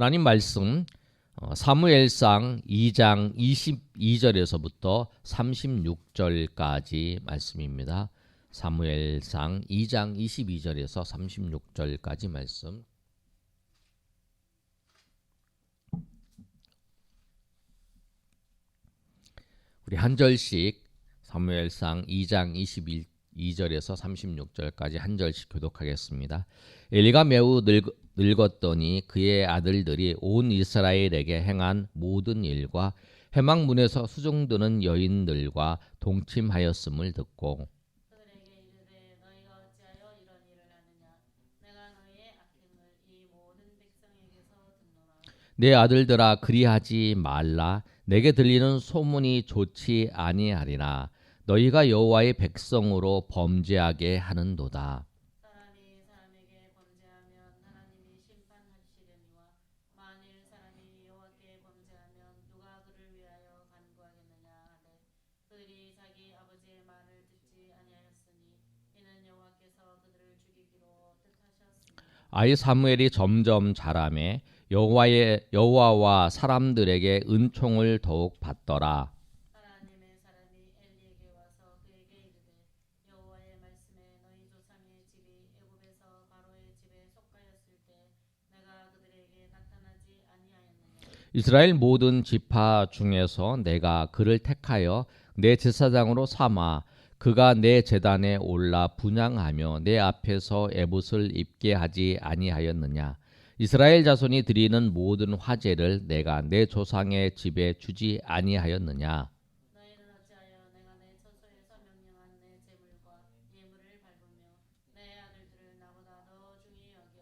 하나님 말씀 사무엘상 2장 22절에서부터 36절까지 말씀입니다. 사무엘상 2장 22절에서 36절까지 말씀. 우리 한 절씩 사무엘상 2장 22절에서 36절까지 한 절씩 교독하겠습니다. 엘리가 매우 늙었더니 그의 아들들이 온 이스라엘에게 행한 모든 일과 회막문에서 수종드는 여인들과 동침하였음을 듣고 그들에게 이르되 너희가 어찌하여 이런 일을 하느냐 내가 너희의 악행을 이 모든 백성에게서 듣노라. 내 아들들아 그리하지 말라. 내게 들리는 소문이 좋지 아니하리라. 너희가 여호와의 백성으로 범죄하게 하는도다. 사람이 사람에게 범죄하면 하나님이 심판하시려니와 만일 사람이 여호와께 범죄하면 누가 그를 위하여 간구하겠느냐 하되 그들이 자기 아버지의 말을 듣지 아니하였으니 이는 여호와께서 그들을 죽이기로 뜻하셨습니다. 아이 사무엘이 점점 자라매 여호와와 사람들에게 은총을 더욱 받더라. 하나님의 사람이 엘리에게 와서 그에게 이르되 여호와의 말씀에 너희 조상의 집이 애굽에서 바로의 집에 속하였을 때 내가 그들에게 나타나지 아니하였느냐. 이스라엘 모든 지파 중에서 내가 그를 택하여 내 제사장으로 삼아 그가 내 제단에 올라 분향하며 내 앞에서 에봇을 입게 하지 아니하였느냐. 이스라엘 자손이 드리는 모든 화제를 내가 내 조상의 집에 주지 아니하였느냐. 너희는 어찌하여 내가 내 처소에서 명령한 내 제물과 예물을 밟으며 내 아들들을 나보다 더 중히 여겨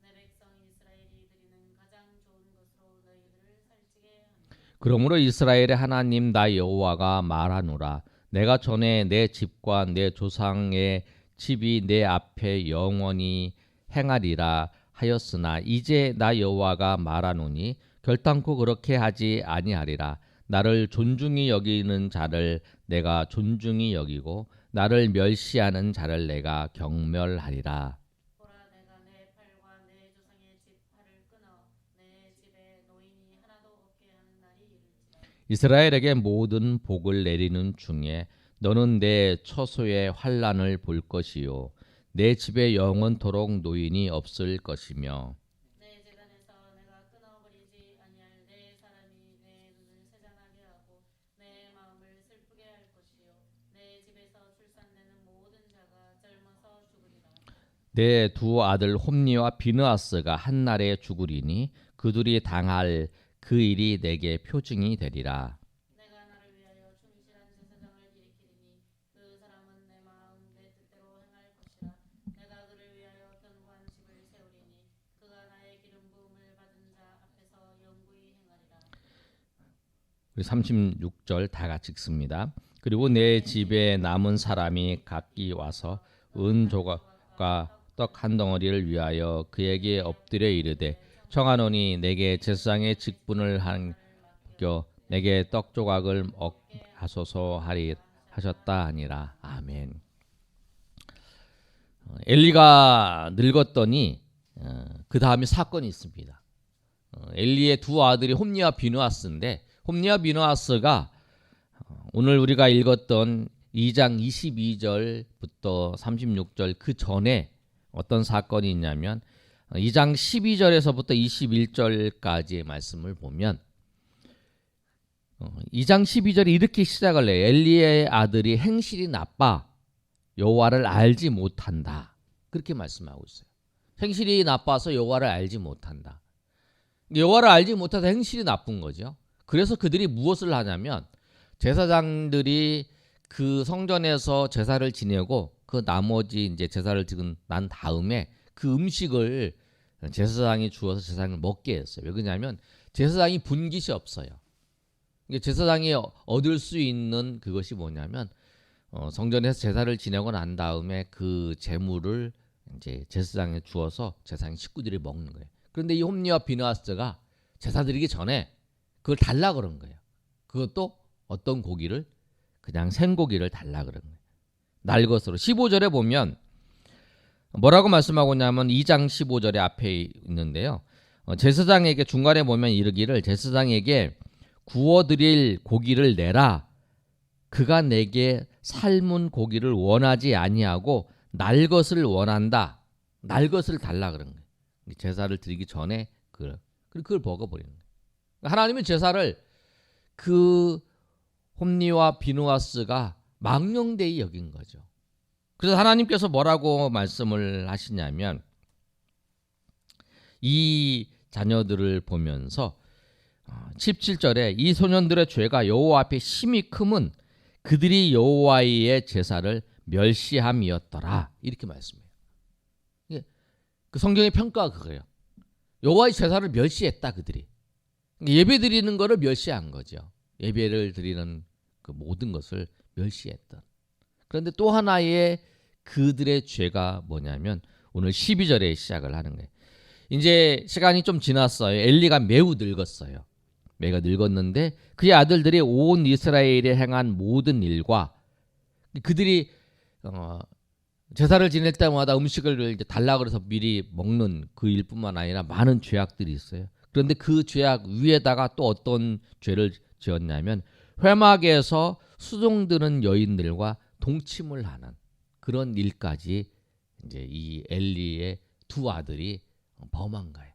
내 백성 이스라엘이 드리는 가장 좋은 것으로 너희들을 살찌게 하느냐. 그러므로 이스라엘의 하나님 나 여호와가 말하노라. 내가 전에 내 집과 내 조상의 집이 내 앞에 영원히 행하리라 하였으나 이제 나 여호와가 말하노니 결단코 그렇게 하지 아니하리라. 나를 존중히 여기는 자를 내가 존중히 여기고 나를 멸시하는 자를 내가 경멸하리라. 보라 내가 내 팔과 내 조상의 집 팔을 끊어 내 집에 노인이 하나도 없게 하는 날이 이를지라. 이스라엘에게 모든 복을 내리는 중에 너는 내 처소의 환난을 볼 것이요 내 집에 영원토록 노인이 없을 것이며 내 재단에서 내가 끊어버리지 아니할 내 사람이 내 눈을 세장하게 하고 내 마음을 슬프게 할 것이요 내 집에서 출산되는 모든 자가 젊어서 죽으리라. 내 두 아들 홈니와 비느하스가 한날에 죽으리니 그들이 당할 그 일이 내게 표징이 되리라. 내가 나를 위하여 충실한 제사장을 일으키리니 그 사람은 내 마음 내 뜻대로 행할 것이라. 내가 그를 위하여 견고한 집을 세우리니 그가 나의 기름 부음을 받은 자 앞에서 영구히 행하리라. 우리 36절 다 같이 읽습니다. 그리고 내 집에 남은 사람이 각기 와서 은 조각과 떡 한 덩어리를 위하여 그에게 엎드려 이르되 청하노니 내게 제사장의 직분을 맡겨 내게 떡 조각을 하소서 하리 하셨다 하니라. 아멘. 엘리가 늙었더니 그 다음에 사건이 있습니다. 엘리의 두 아들이 홈니와 비느하스인데 홈니와 비느하스가 오늘 우리가 읽었던 2장 22절부터 36절 그 전에 어떤 사건이 있냐면 2장 12절에서부터 21절까지의 말씀을 보면 2장 12절이 이렇게 시작을 해요. 엘리의 아들이 행실이 나빠 여호와를 알지 못한다. 그렇게 말씀하고 있어요. 행실이 나빠서 여호와를 알지 못한다. 여호와를 알지 못해서 행실이 나쁜 거죠. 그래서 그들이 무엇을 하냐면 제사장들이 그 성전에서 제사를 지내고 그 나머지 이제 제사를 지은 난 다음에 그 음식을 제사장이 주어서 제사장을 먹게 했어요. 왜 그러냐면 제사장이 분깃이 없어요. 제사장이 얻을 수 있는 그것이 뭐냐면 성전에서 제사를 지내고 난 다음에 그 제물을 이제 제사장에 주어서 제사장 식구들이 먹는 거예요. 그런데 이 홈니와 비느하스가 제사 드리기 전에 그걸 달라 그런 거예요. 그것도 어떤 고기를 그냥 생고기를 달라 그런 거예요. 날 것으로 15절에 보면 뭐라고 말씀하고 있냐면 2장 15절에 앞에 있는데요. 제사장에게 중간에 보면 이르기를 제사장에게 구워드릴 고기를 내라. 그가 내게 삶은 고기를 원하지 아니하고 날 것을 원한다. 날 것을 달라 그런 거예요. 제사를 드리기 전에 그걸 먹어버리는 거예요. 하나님은 제사를 그 홈리와 비누아스가 망령되이 여긴 거죠. 그래서 하나님께서 뭐라고 말씀을 하시냐면 이 자녀들을 보면서 17절에 이 소년들의 죄가 여호와 앞에 심히 크면 그들이 여호와의 제사를 멸시함이었더라. 이렇게 말씀해요. 그 성경의 평가가 그거예요. 여호와의 제사를 멸시했다 그들이. 예배 드리는 것을 멸시한 거죠. 예배를 드리는 그 모든 것을 멸시했던. 그런데 또 하나의 그들의 죄가 뭐냐면 오늘 12절에 시작을 하는 거예요. 이제 시간이 좀 지났어요. 엘리가 매우 늙었어요. 매가 늙었는데 그의 아들들이 온 이스라엘에 행한 모든 일과 그들이 제사를 지낼 때마다 음식을 이제 달라 그래서 미리 먹는 그 일뿐만 아니라 많은 죄악들이 있어요. 그런데 그 죄악 위에다가 또 어떤 죄를 지었냐면 회막에서 수종드는 여인들과 동침을 하는 그런 일까지 이제 이 엘리의 두 아들이 범한 거예요.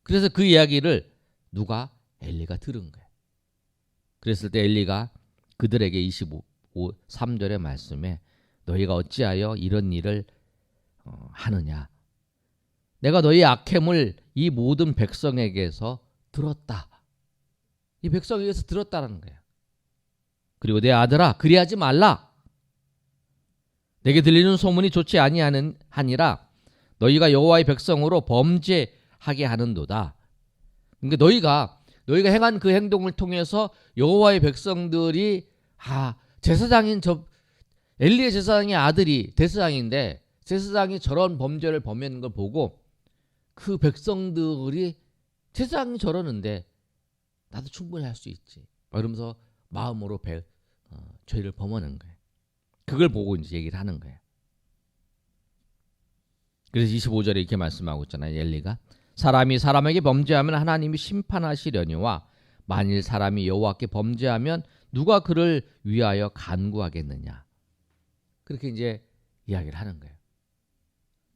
그래서 그 이야기를 누가 엘리가 들은 거예요. 그랬을 때 엘리가 그들에게 3절의 말씀에 너희가 어찌하여 이런 일을 하느냐. 내가 너희 악행을 이 모든 백성에게서 들었다. 이 백성에게서 들었다는 거예요. 그리고 내 아들아 그리하지 말라. 내게 들리는 소문이 좋지 아니하니라 너희가 여호와의 백성으로 범죄하게 하는도다. 그러니까 너희가 행한 그 행동을 통해서 여호와의 백성들이 제사장인 엘리의 제사장의 아들이 대제사장인데 제사장이 저런 범죄를 범하는 걸 보고 그 백성들이 제사장이 저러는데 나도 충분히 할 수 있지. 그러면서 마음으로 죄를 범하는 거예요. 그걸 보고 이제 얘기를 하는 거예요. 그래서 25절에 이렇게 말씀하고 있잖아요. 엘리가 사람이 사람에게 범죄하면 하나님이 심판하시려니와 만일 사람이 여호와께 범죄하면 누가 그를 위하여 간구하겠느냐. 그렇게 이제 이야기를 하는 거예요.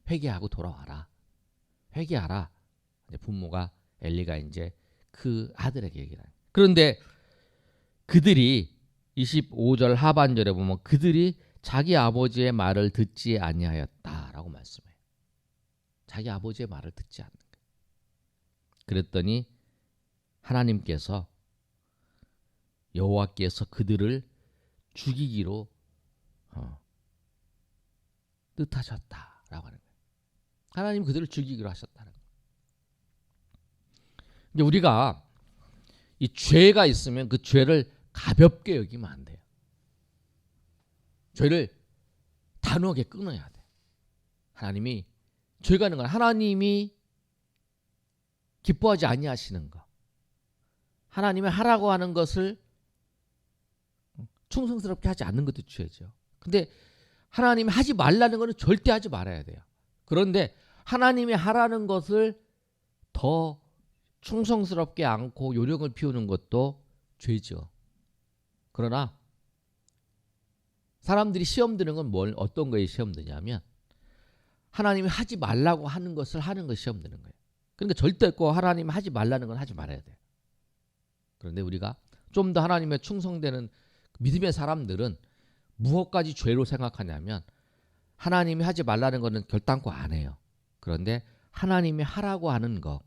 회개하고 돌아와라. 회개하라. 이제 부모가 엘리가 이제 그 아들에게 얘기를 해요. 그런데 그들이 25절 하반절에 보면 그들이 자기 아버지의 말을 듣지 아니하였다라고 말씀해요. 자기 아버지의 말을 듣지 않는 거예요. 그랬더니 하나님께서 여호와께서 그들을 죽이기로 뜻하셨다라고 하는 거예요. 하나님 그들을 죽이기로 하셨다는 거예요. 이제 우리가 이 죄가 있으면 그 죄를 가볍게 여기면 안 돼요. 죄를 단호하게 끊어야 돼. 하나님이 죄가 있는 건 하나님이 기뻐하지 아니하시는 거. 하나님이 하라고 하는 것을 충성스럽게 하지 않는 것도 죄죠. 근데 하나님이 하지 말라는 것은 절대 하지 말아야 돼요. 그런데 하나님이 하라는 것을 더 충성스럽게 않고 요령을 피우는 것도 죄죠. 그러나 사람들이 시험 드는 건 어떤 거에 시험 드냐면 하나님이 하지 말라고 하는 것을 하는 것이 시험 드는 거예요. 그러니까 절대 꼭 하나님이 하지 말라는 건 하지 말아야 돼요. 그런데 우리가 좀 더 하나님에 충성되는 믿음의 사람들은 무엇까지 죄로 생각하냐면 하나님이 하지 말라는 거는 결단코 안 해요. 그런데 하나님이 하라고 하는 거,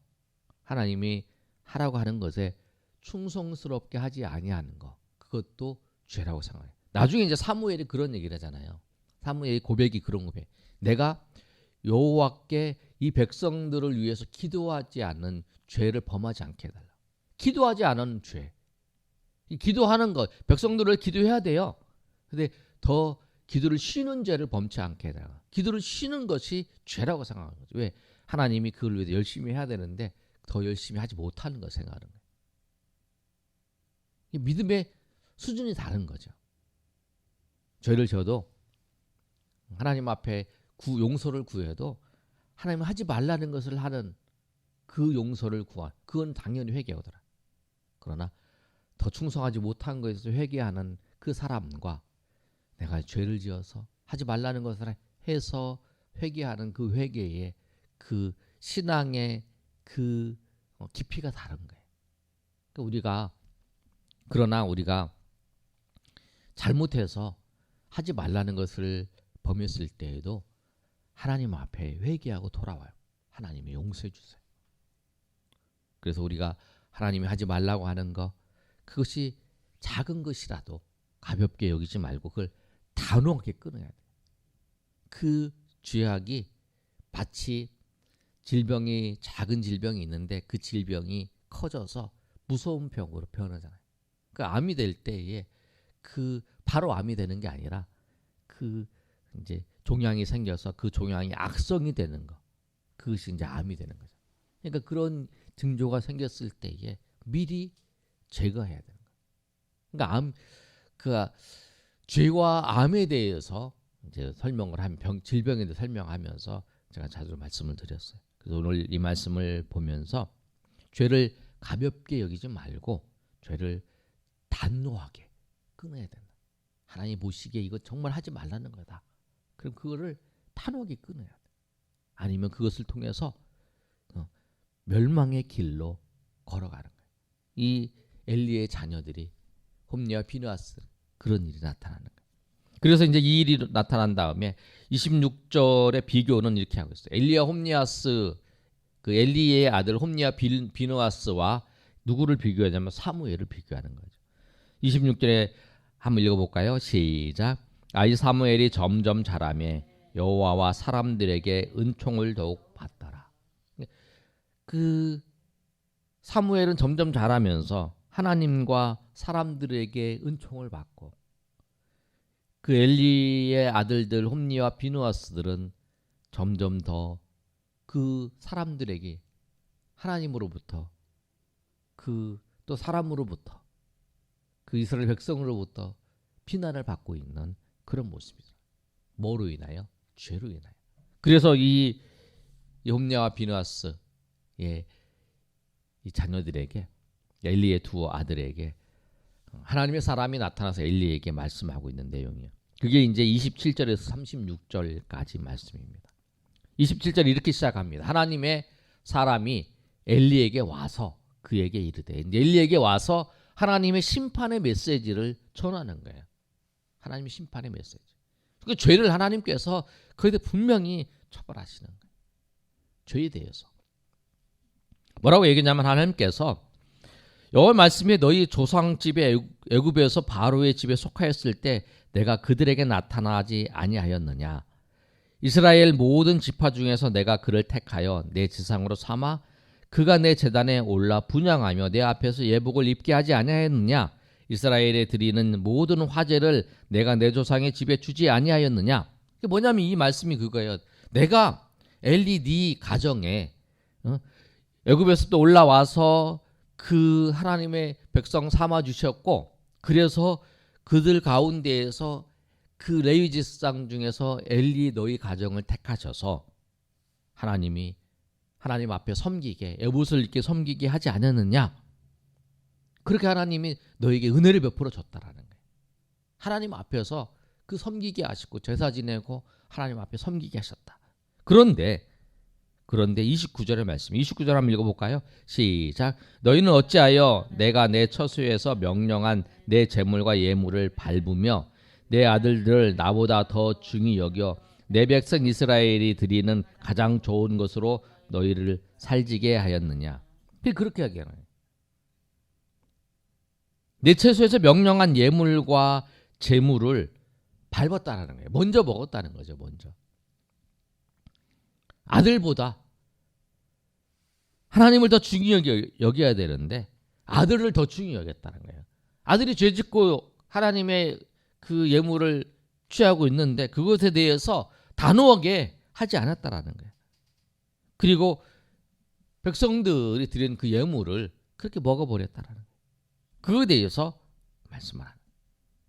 하나님이 하라고 하는 것에 충성스럽게 하지 아니하는 거, 그것도 죄라고 생각해요. 나중에 이제 사무엘이 그런 얘기를 하잖아요. 사무엘의 고백이 그런 고백. 내가 여호와께 이 백성들을 위해서 기도하지 않는 죄를 범하지 않게 해달라. 기도하지 않은 죄. 기도하는 것, 백성들을 기도해야 돼요. 근데 더 기도를 쉬는 죄를 범치 않게 해달라. 기도를 쉬는 것이 죄라고 생각하는 거죠. 왜? 하나님이 그걸 위해서 열심히 해야 되는데 더 열심히 하지 못하는 걸 생각하는 거예요. 믿음의 수준이 다른 거죠. 죄를 져도 하나님 앞에 용서를 구해도 하나님은 하지 말라는 것을 하는 그 용서를 구한, 그건 당연히 회개하더라. 그러나 더 충성하지 못한 것에서 회개하는 그 사람과 내가 죄를 지어서 하지 말라는 것을 해서 회개하는 그 회개의 그 신앙의 그 깊이가 다른 거예요. 그러니까 그러나 우리가 잘못해서 하지 말라는 것을 범했을 때에도 하나님 앞에 회개하고 돌아와요. 하나님이 용서해 주세요. 그래서 우리가 하나님이 하지 말라고 하는 거, 그것이 작은 것이라도 가볍게 여기지 말고 그걸 단호하게 끊어야 돼요. 그 죄악이 마치 질병이, 작은 질병이 있는데 그 질병이 커져서 무서운 병으로 변하잖아요. 그 암이 될 때에 그 바로 암이 되는 게 아니라 그 이제 종양이 생겨서 그 종양이 악성이 되는 거, 그것이 이제 암이 되는 거죠. 그러니까 그런 징조가 생겼을 때에 미리 제거해야 되는 거예요. 그러니까 그 죄와 암에 대해서 이제 설명을 하면 질병에 대해 설명하면서 제가 자주 말씀을 드렸어요. 그래서 오늘 이 말씀을 보면서 죄를 가볍게 여기지 말고 죄를 단호하게 끊어야 된다. 하나님 보시기에 이거 정말 하지 말라는 거다. 그럼 그거를 단호하게 끊어야 돼. 아니면 그것을 통해서 멸망의 길로 걸어가는 거예요. 이 엘리의 자녀들이 홈리와 비느하스, 그런 일이 나타나는 거예요. 그래서 이제 이 일이 나타난 다음에 26절의 비교는 이렇게 하고 있어요. 엘리와 홈리아스, 그 엘리의 아들 홈리와 비느하스와 누구를 비교하냐면 사무엘을 비교하는 거죠. 26절에 한번 읽어볼까요? 시작. 아이 사무엘이 점점 자라매 여호와와 사람들에게 은총을 더욱 받더라. 그 사무엘은 점점 자라면서 하나님과 사람들에게 은총을 받고, 그 엘리의 아들들 홈리와 비느하스들은 점점 더 그 사람들에게 하나님으로부터, 그 또 사람으로부터, 그 이스라엘 백성으로부터 비난을 받고 있는 그런 모습이죠. 뭐로 인하여? 죄로 인하여. 그래서 이 홈리와 비느하스, 이 자녀들에게, 엘리의 두 아들에게 하나님의 사람이 나타나서 엘리에게 말씀하고 있는 내용이에요. 그게 이제 27절에서 36절까지 말씀입니다. 27절 이렇게 시작합니다. 하나님의 사람이 엘리에게 와서 그에게 이르되, 엘리에게 와서 하나님의 심판의 메시지를 전하는 거예요. 하나님의 심판의 메시지. 그 죄를 하나님께서 그에 대해 분명히 처벌하시는 거예요. 죄에 대해서. 뭐라고 얘기냐면 하나님께서 여호와의 말씀이 너희 조상 집에 애굽에서 바로의 집에 속하였을 때 내가 그들에게 나타나지 아니하였느냐. 이스라엘 모든 지파 중에서 내가 그를 택하여 내 지상으로 삼아 그가 내 제단에 올라 분향하며 내 앞에서 예복을 입게 하지 아니하였느냐. 이스라엘에 드리는 모든 화제를 내가 내 조상의 집에 주지 아니하였느냐. 그게 뭐냐면 이 말씀이 그거예요. 내가 엘리 네 가정에 애굽에서 또 올라와서 그 하나님의 백성 삼아 주셨고, 그래서 그들 가운데에서 그 레위 지상 중에서 엘리 너희 가정을 택하셔서 하나님이 하나님 앞에 섬기게, 에봇을 입게 섬기게 하지 않았느냐. 그렇게 하나님이 너에게 은혜를 베풀어 줬다라는 거예요. 하나님 앞에서 그 섬기게 하시고 제사 지내고 하나님 앞에 섬기게 하셨다. 그런데 29절의 말씀, 29절 한번 읽어볼까요? 시작. 너희는 어찌하여 내가 내 처소에서 명령한 내 재물과 예물을 밟으며 내 아들들을 나보다 더 중히 여겨 내 백성 이스라엘이 드리는 가장 좋은 것으로 너희를 살지게 하였느냐. 그렇게 하잖아요. 내 처소에서 명령한 예물과 재물을 밟았다는 거예요. 먼저 먹었다는 거죠. 먼저. 아들보다 하나님을 더 중히 여겨야 되는데 아들을 더 중히 여겼다는 거예요. 아들이 죄짓고 하나님의 그 예물을 취하고 있는데 그것에 대해서 단호하게 하지 않았다라는 거예요. 그리고 백성들이 드린 그 예물을 그렇게 먹어버렸다라는 거예요. 그거에 대해서 말씀을 하는 거예요.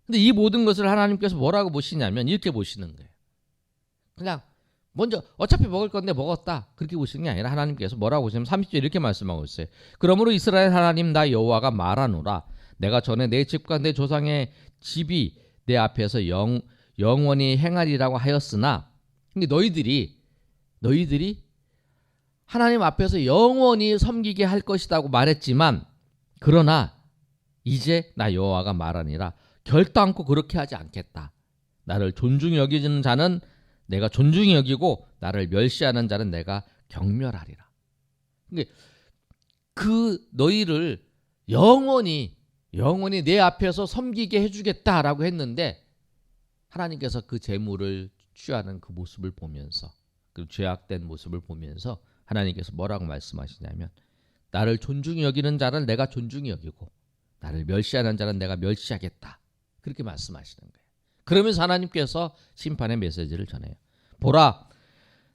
근데 이 모든 것을 하나님께서 뭐라고 보시냐면 이렇게 보시는 거예요. 그냥 먼저 어차피 먹을 건데 먹었다 그렇게 보시는 게 아니라 하나님께서 뭐라고 보시냐면 30절 이렇게 말씀하고 있어요. 그러므로 이스라엘 하나님 나 여호와가 말하노라. 내가 전에 내 집과 내 조상의 집이 내 앞에서 영원히 행하리라고 하였으나, 근데 너희들이 하나님 앞에서 영원히 섬기게 할 것이라고 말했지만, 그러나 이제 나 여호와가 말하니라. 결단코 그렇게 하지 않겠다. 나를 존중히 여기는 자는 내가 존중히 여기고 나를 멸시하는 자는 내가 경멸하리라. 근데 그 너희를 영원히 내 앞에서 섬기게 해주겠다라고 했는데, 하나님께서 그 재물을 취하는 그 모습을 보면서, 그 죄악된 모습을 보면서 하나님께서 뭐라고 말씀하시냐면, 나를 존중히 여기는 자를 내가 존중히 여기고 나를 멸시하는 자는 내가 멸시하겠다. 그렇게 말씀하시는 거예요. 그러면서 하나님께서 심판의 메시지를 전해요. 보라,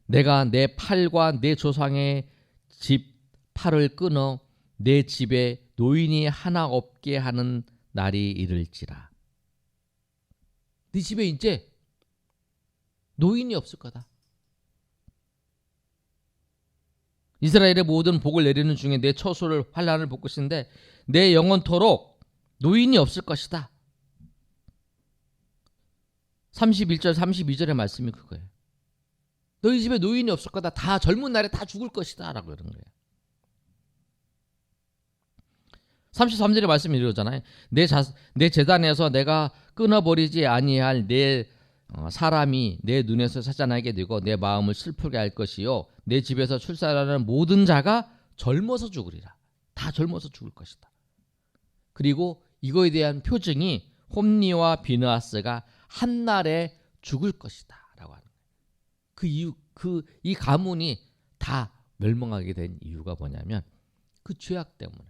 내가 내 팔과 내 조상의 집 팔을 끊어 내 집에 노인이 하나 없게 하는 날이 이를지라. 네 집에 이제 노인이 없을 거다. 이스라엘의 모든 복을 내리는 중에 내 처소를 환난을 볼 것인데 내 영원토록 노인이 없을 것이다. 31절 32절의 말씀이 그거예요. 너희 집에 노인이 없을 거다. 다 젊은 날에 다 죽을 것이다 라고 그러는 거예요. 33절의 말씀이 이러잖아요. 내 제단에서 내가 끊어버리지 아니할 내 사람이 내 눈에서 찾아나게 되고 내 마음을 슬프게 할 것이요 내 집에서 출산하는 모든 자가 젊어서 죽으리라. 다 젊어서 죽을 것이다. 그리고 이거에 대한 표징이 홈니와 비느하스가 한날에 죽을 것이다 라고 하는 거예요. 그 이유, 이 가문이 다 멸망하게 된 이유가 뭐냐면 그 죄악 때문에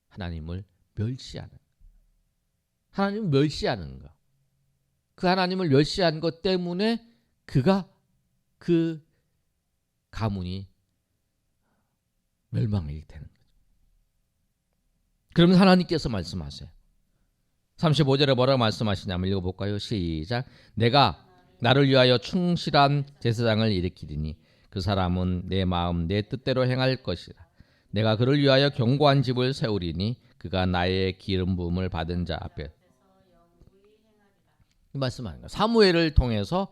하나님을 멸시하는 거. 그 하나님을 멸시한 것 때문에 그 가문이 멸망하게 되는 거죠. 그러면 하나님께서 말씀하세요. 35절에 뭐라고 말씀하시냐면 읽어볼까요? 시작. 내가 나를 위하여 충실한 제사장을 일으키리니 그 사람은 내 마음 내 뜻대로 행할 것이라. 내가 그를 위하여 견고한 집을 세우리니 그가 나의 기름 부음을 받은 자 앞에. 이 말씀하는 거예요. 사무엘을 통해서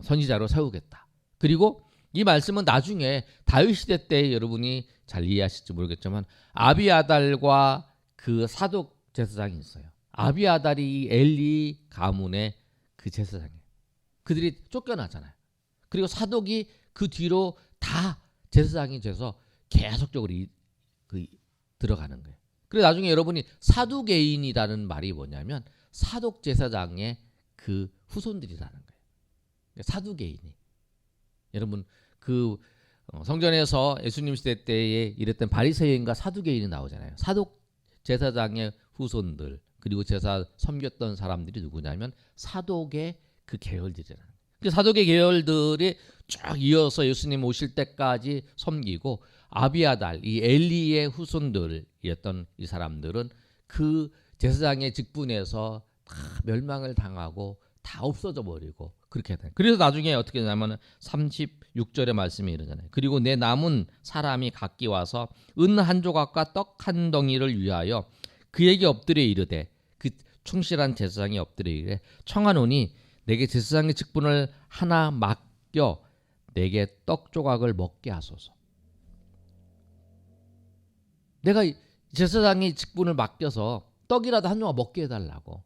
선지자로 세우겠다. 그리고 이 말씀은 나중에 다윗 시대 때 여러분이 잘 이해하실지 모르겠지만 아비아달과 그 사독 제사장이 있어요. 아비아달이 엘리 가문의 그 제사장이에요. 그들이 쫓겨나잖아요. 그리고 사독이 그 뒤로 다 제사장이 돼서 계속적으로 들어가는 거예요. 그래서 나중에 여러분이 사두개인이라는 말이 뭐냐면 사독 제사장의 그 후손들이라는 거예요. 사두개인이. 여러분 그 성전에서 예수님 시대 때에 이랬던 바리새인과 사두개인이 나오잖아요. 사독 제사장의 후손들 그리고 제사 섬겼던 사람들이 누구냐면 사독의 그 계열들이라는 거예요. 그 사독의 계열들이 쭉 이어서 예수님 오실 때까지 섬기고 아비아달 이 엘리의 후손들이었던 이 사람들은 그 제사장의 직분에서 다 멸망을 당하고 다 없어져 버리고 그렇게 돼요. 그래서 나중에 어떻게 되냐면 36절의 말씀이 이러잖아요. 그리고 내 남은 사람이 각기 와서 은 한 조각과 떡 한 덩이를 위하여 그에게 엎드려 이르되 그 충실한 제사장이 엎드려 이르되 청하노니 내게 제사장의 직분을 하나 맡겨 내게 떡 조각을 먹게 하소서. 내가 제사장의 직분을 맡겨서 떡이라도 한 조각 먹게 해달라고.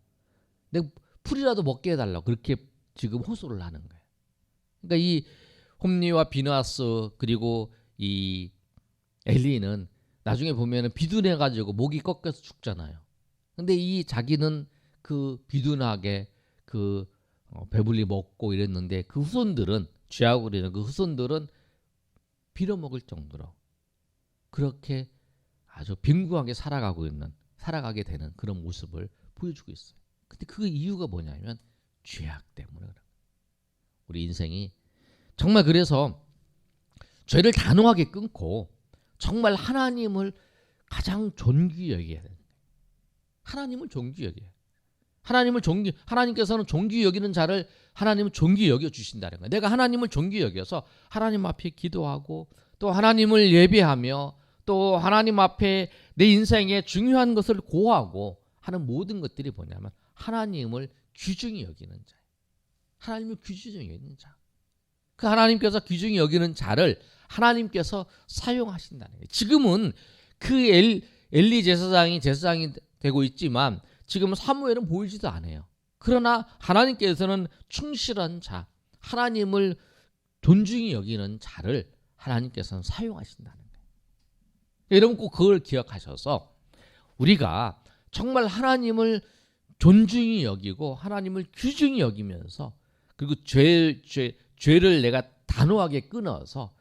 내가 풀이라도 먹게 해달라고. 그렇게 지금 호소를 하는 거예요. 그러니까 이 홈리와 비느하스 그리고 이 엘리는 나중에 보면은 비둔해가지고 목이 꺾여서 죽잖아요. 근데 이 자기는 그 비둔하게 그 배불리 먹고 이랬는데 그 후손들은 죄하고 그러는 그 후손들은 빌어먹을 정도로 그렇게 아주 빈궁하게 살아가게 되는 그런 모습을 보여주고 있어요. 근데 그 이유가 뭐냐면 죄악 때문에 그런 거예요. 우리 인생이 정말 그래서 죄를 단호하게 끊고 정말 하나님을 가장 존귀히 여겨야 돼요. 하나님을 존귀히 여겨야 돼요. 하나님께서는 존귀 여기는 자를 하나님은 존귀 여겨 주신다는 거예요. 내가 하나님을 존귀 여겨서 하나님 앞에 기도하고 또 하나님을 예배하며 또 하나님 앞에 내 인생의 중요한 것을 고하고 하는 모든 것들이 뭐냐면 하나님을 귀중히 여기는 자예요. 하나님을 귀중히 여기는 자. 그 하나님께서 귀중히 여기는 자를 하나님께서 사용하신다는 거예요. 지금은 그 엘리 제사장이 되고 있지만 지금 사무엘은 보이지도 않아요. 그러나 하나님께서는 충실한 자, 하나님을 존중히 여기는 자를 하나님께서는 사용하신다는 거예요. 여러분 꼭 그걸 기억하셔서 우리가 정말 하나님을 존중히 여기고 하나님을 귀중히 여기면서 그리고 죄를 내가 단호하게 끊어서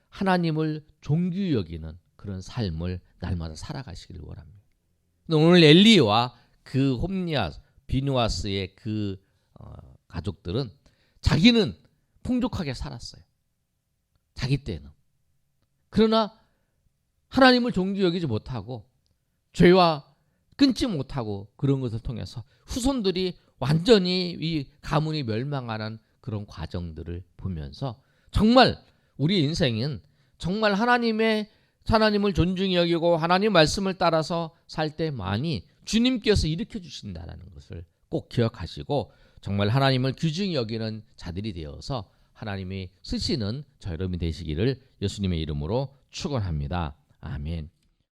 하나님을 존귀히 여기는 그런 삶을 날마다 살아가시길 원합니다. 오늘 엘리와 그 비누아스의 그 가족들은 자기는 풍족하게 살았어요. 자기 때는. 그러나 하나님을 존귀히 여기지 못하고 죄와 끊지 못하고 그런 것을 통해서 후손들이 완전히 이 가문이 멸망하는 그런 과정들을 보면서 정말 우리 인생은 정말 하나님을 존중히 여기고 하나님 말씀을 따라서 살 때만이 주님께서 일으켜 주신다는 것을 꼭 기억하시고 정말 하나님을 귀중히 여기는 자들이 되어서 하나님이 쓰시는 저 여러분이 되시기를 예수님의 이름으로 축원합니다. 아멘.